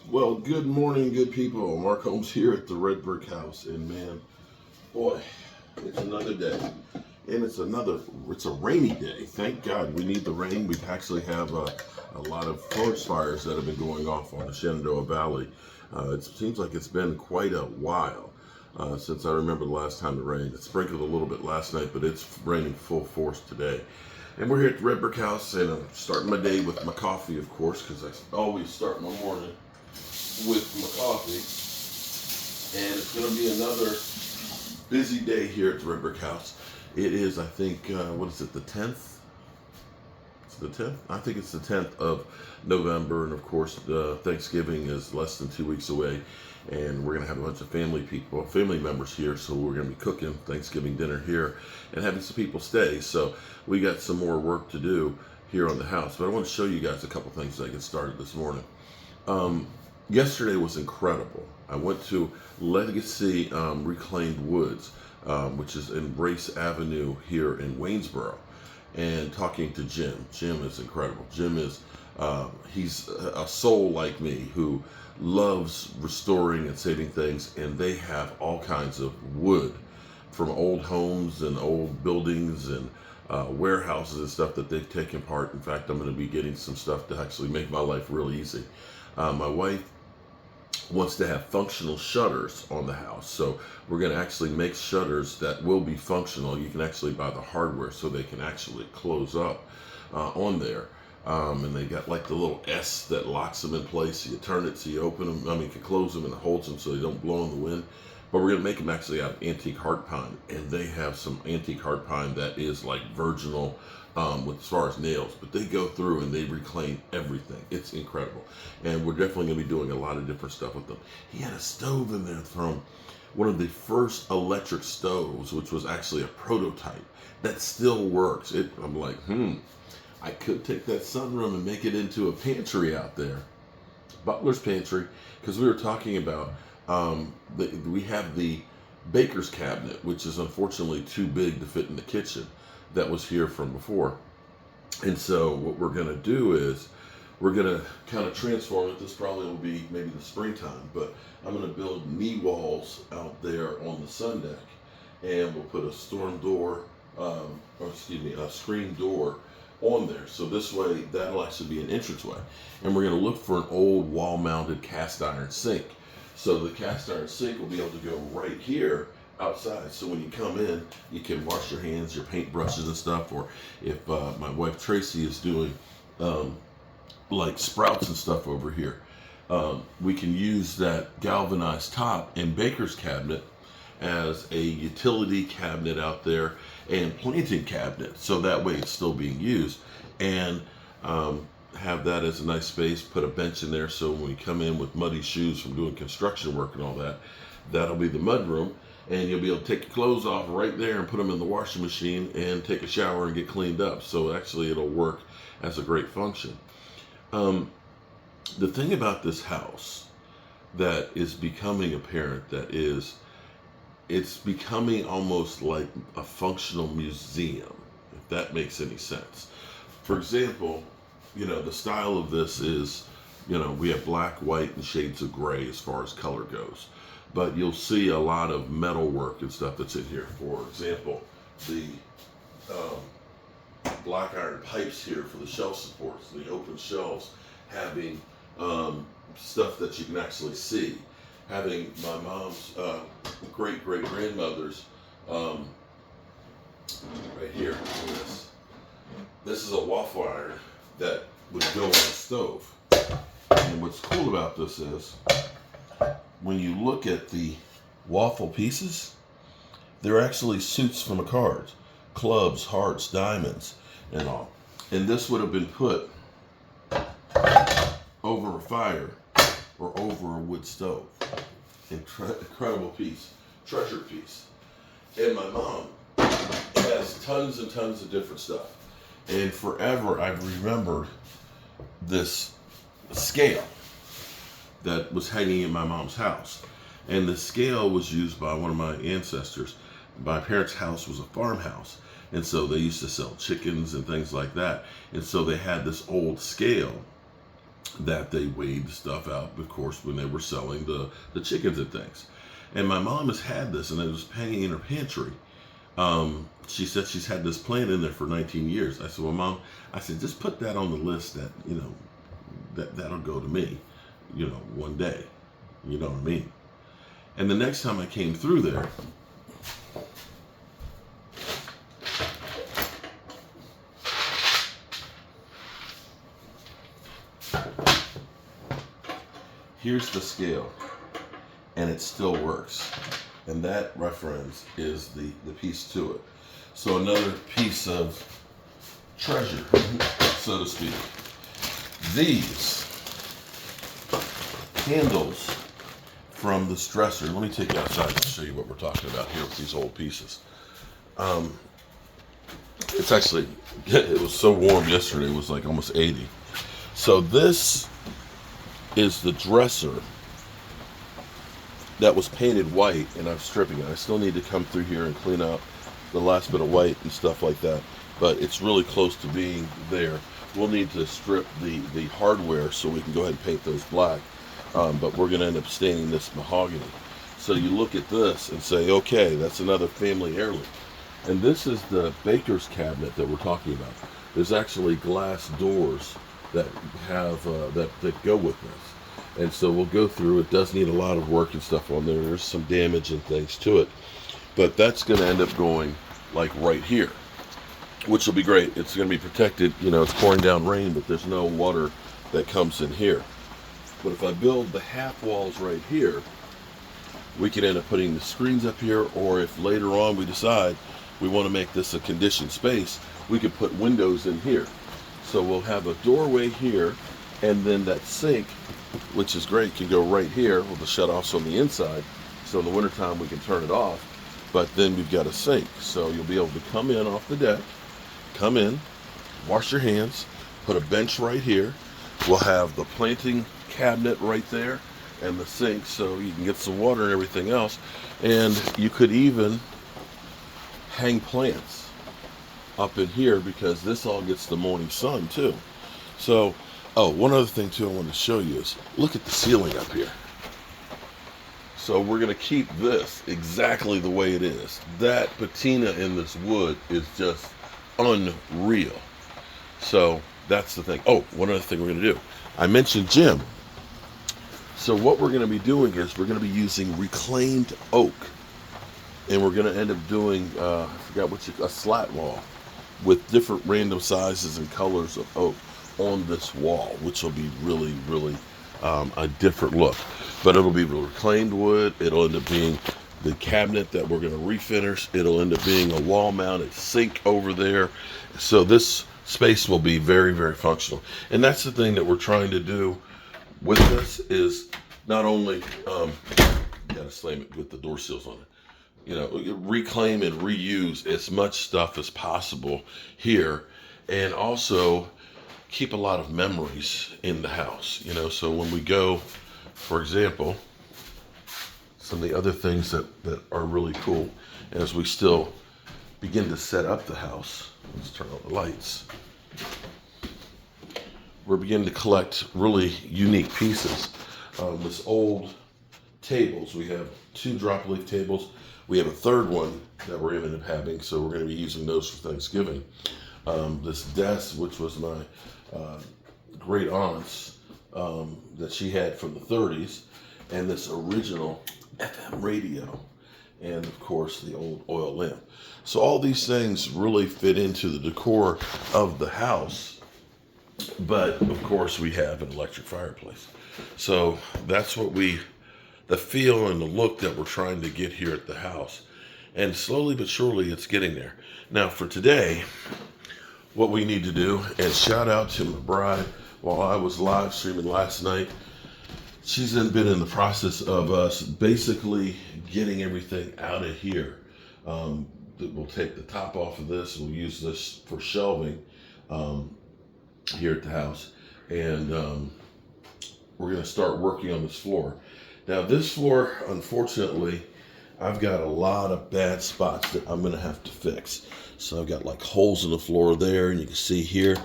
Well, good morning, good people. Mark Holmes here at the Red Brick House, and man, boy, it's another day, and it's a rainy day. Thank God we need the rain. We actually have a lot of forest fires that have been going off on the Shenandoah Valley. It seems like it's been quite a while since I remember the last time it rained. It sprinkled a little bit last night, but it's raining full force today. And we're here at the Red Brick House, and I'm starting my day with my coffee, of course, because I always start my morning with my coffee. And it's going to be another busy day here at the Red Brick House. It is, I think, what is it, the 10th? It's the 10th? I think it's the 10th of November, and of course, Thanksgiving is less than 2 weeks away, and we're going to have a bunch of family members here, so we're going to be cooking Thanksgiving dinner here and having some people stay. So we got some more work to do here on the house, but I want to show you guys a couple things as I get started this morning. Yesterday was incredible. I went to Legacy Reclaimed Woods, which is in Brace Avenue here in Waynesboro, and talking to Jim. Jim is incredible. Jim is, he's a soul like me who loves restoring and saving things, and they have all kinds of wood from old homes and old buildings and warehouses and stuff that they've taken apart. In fact, I'm going to be getting some stuff to actually make my life real easy. My wife wants to have functional shutters on the house, so we're going to actually make shutters that will be functional. You can actually buy the hardware so they can actually close up on there, and they got like the little S that locks them in place. So you turn it so you open them, you can close them, and it holds them so they don't blow in the wind. But we're going to make them actually out of antique heart pine, and they have some antique heart pine that is like virginal with as far as nails, but they go through and they reclaim everything. It's incredible, and we're definitely going to be doing a lot of different stuff with them. He had a stove in there from one of the first electric stoves, which was actually a prototype that still works. I'm like, I could take that sunroom and make it into a pantry out there, butler's pantry, because we were talking about we have the baker's cabinet, which is unfortunately too big to fit in the kitchen, that was here from before. And so what we're going to do is we're going to kind of transform it. This probably will be maybe the springtime, but I'm going to build knee walls out there on the sun deck, and we'll put a a screen door on there. So this way, that'll actually be an entranceway. And we're going to look for an old wall-mounted cast iron sink. So the cast iron sink will be able to go right here outside. So when you come in, you can wash your hands, your paint brushes and stuff. Or if my wife Tracy is doing like sprouts and stuff over here, we can use that galvanized top and baker's cabinet as a utility cabinet out there and planting cabinet, so that way it's still being used, and have that as a nice space. Put a bench in there, so when we come in with muddy shoes from doing construction work and all that, that'll be the mud room, and you'll be able to take your clothes off right there and put them in the washing machine and take a shower and get cleaned up. So actually it'll work as a great function. The thing about this house that is becoming apparent, it's becoming almost like a functional museum, if that makes any sense. For example, the style of this is, we have black, white, and shades of gray as far as color goes. But you'll see a lot of metal work and stuff that's in here. For example, the black iron pipes here for the shelf supports, the open shelves, having stuff that you can actually see. Having my mom's great-great-grandmother's right here. This is a waffle iron that would go on a stove. And what's cool about this is, when you look at the waffle pieces, they're actually suits from a card. Clubs, hearts, diamonds, and all. And this would have been put over a fire or over a wood stove. Incredible piece, treasure piece. And my mom has tons and tons of different stuff. And forever I've remembered this scale that was hanging in my mom's house. And the scale was used by one of my ancestors. My parents' house was a farmhouse, And so they used to sell chickens and things like that. And so they had this old scale that they weighed the stuff out, of course, when they were selling the chickens and things. And my mom has had this, and it was hanging in her pantry. She said she's had this plant in there for 19 years. I said, well, Mom, I said, just put that on the list that, that'll go to me, one day. You know what I mean? And the next time I came through there, here's the scale, and it still works. And that, my friends, is the piece to it. So another piece of treasure, so to speak. These handles from this dresser. Let me take you outside and show you what we're talking about here with these old pieces. It's actually, it was so warm yesterday, it was like almost 80. So this is the dresser that was painted white, and I'm stripping it. I still need to come through here and clean up the last bit of white and stuff like that, but it's really close to being there. We'll need to strip the hardware so we can go ahead and paint those black, but we're going to end up staining this mahogany. So you look at this and say, okay, that's another family heirloom. And this is the baker's cabinet that we're talking about. There's actually glass doors that have that go with this. And so we'll go through. It does need a lot of work and stuff on there. There's some damage and things to it. But that's going to end up going like right here, which will be great. It's going to be protected. It's pouring down rain, but there's no water that comes in here. But if I build the half walls right here, we could end up putting the screens up here, or if later on we decide we want to make this a conditioned space, we could put windows in here. So we'll have a doorway here, and then that sink, which is great, can go right here with the shut-offs on the inside. So in the wintertime we can turn it off, but then we've got a sink. So you'll be able to come in off the deck, come in, wash your hands, put a bench right here. We'll have the planting cabinet right there and the sink, so you can get some water and everything else. And you could even hang plants up in here, because this all gets the morning sun too. So, one other thing too I wanted to show you is, look at the ceiling up here. So we're going to keep this exactly the way it is. That patina in this wood is just unreal. So that's the thing. One other thing we're going to do. I mentioned Jim. So what we're going to be doing is we're going to be using reclaimed oak. And we're going to end up doing, I forgot a slat wall with different random sizes and colors of oak on this wall, which will be really, really a different look. But it'll be reclaimed wood. It'll end up being the cabinet that we're going to refinish. It'll end up being a wall-mounted sink over there. So this space will be very, very functional. And that's the thing that we're trying to do with this, is not only, you got to slam it with the door seals on it. Reclaim and reuse as much stuff as possible here, and also keep a lot of memories in the house. So when we go, for example, some of the other things that are really cool as we still begin to set up the house. Let's turn on the lights. We're beginning to collect really unique pieces. This old tables, we have 2 drop leaf tables. We have a third one that we're going to end up having, so we're going to be using those for Thanksgiving. This desk, which was my great aunt's, that she had from the 30s, and this original FM radio, and of course the old oil lamp. So all these things really fit into the decor of the house, but of course we have an electric fireplace. So that's what the feel and the look that we're trying to get here at the house. And slowly but surely it's getting there. Now for today, what we need to do, and shout out to my bride, while I was live streaming last night, she's been in the process of us basically getting everything out of here. We'll take the top off of this, and we'll use this for shelving here at the house. And we're going to start working on this floor. Now this floor, unfortunately, I've got a lot of bad spots that I'm gonna have to fix. So I've got like holes in the floor there, and you can see here,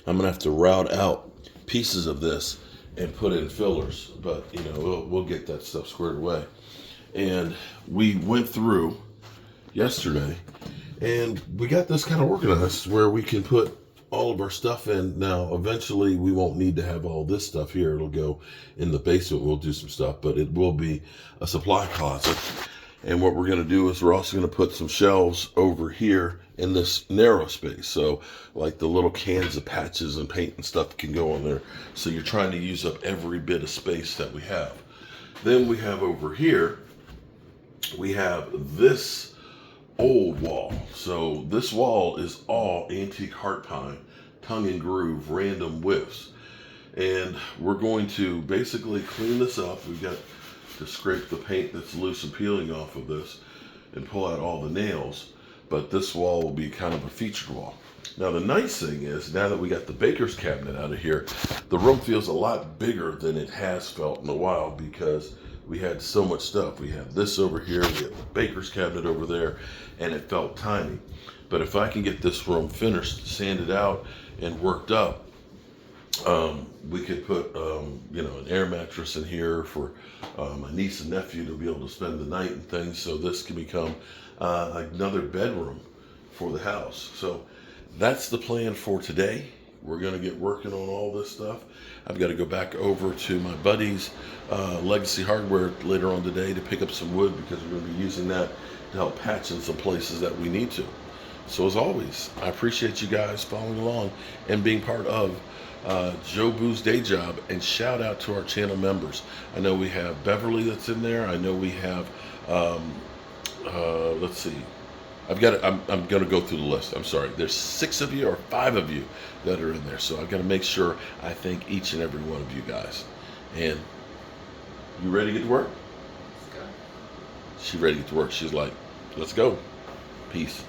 I'm gonna have to route out pieces of this and put in fillers. But you know, we'll get that stuff squared away. And we went through yesterday, and we got this kind of organized where we can put all of our stuff in. Now, eventually, we won't need to have all this stuff here. It'll go in the basement. We'll do some stuff, but it will be a supply closet. And what we're going to do is we're also going to put some shelves over here in this narrow space. So like the little cans of patches and paint and stuff can go on there. So you're trying to use up every bit of space that we have. Then we have over here, we have this old wall. So this wall is all antique heart pine, tongue and groove, random whiffs. And we're going to basically clean this up. We've got to scrape the paint that's loose and peeling off of this and pull out all the nails. But this wall will be kind of a featured wall. Now the nice thing is, now that we got the baker's cabinet out of here, the room feels a lot bigger than it has felt in a while, because we had so much stuff. We had this over here, we had the baker's cabinet over there, and it felt tiny. But if I can get this room finished, sanded out, and worked up, we could put you know, an air mattress in here for my niece and nephew to be able to spend the night and things. So this can become another bedroom for the house. So that's the plan for today. We're going to get working on all this stuff. I've got to go back over to my buddy's Legacy Hardware later on today to pick up some wood, because we're going to be using that to help patch in some places that we need to. So as always, I appreciate you guys following along and being part of Joe Boo's Day Job. And shout out to our channel members. I know we have Beverly that's in there. I know we have, let's see. I'm going to go through the list. I'm sorry. There's 6 of you or 5 of you that are in there. So I've got to make sure I thank each and every one of you guys. And you ready to get to work? Let's go. She's ready to get to work. She's like, let's go. Peace.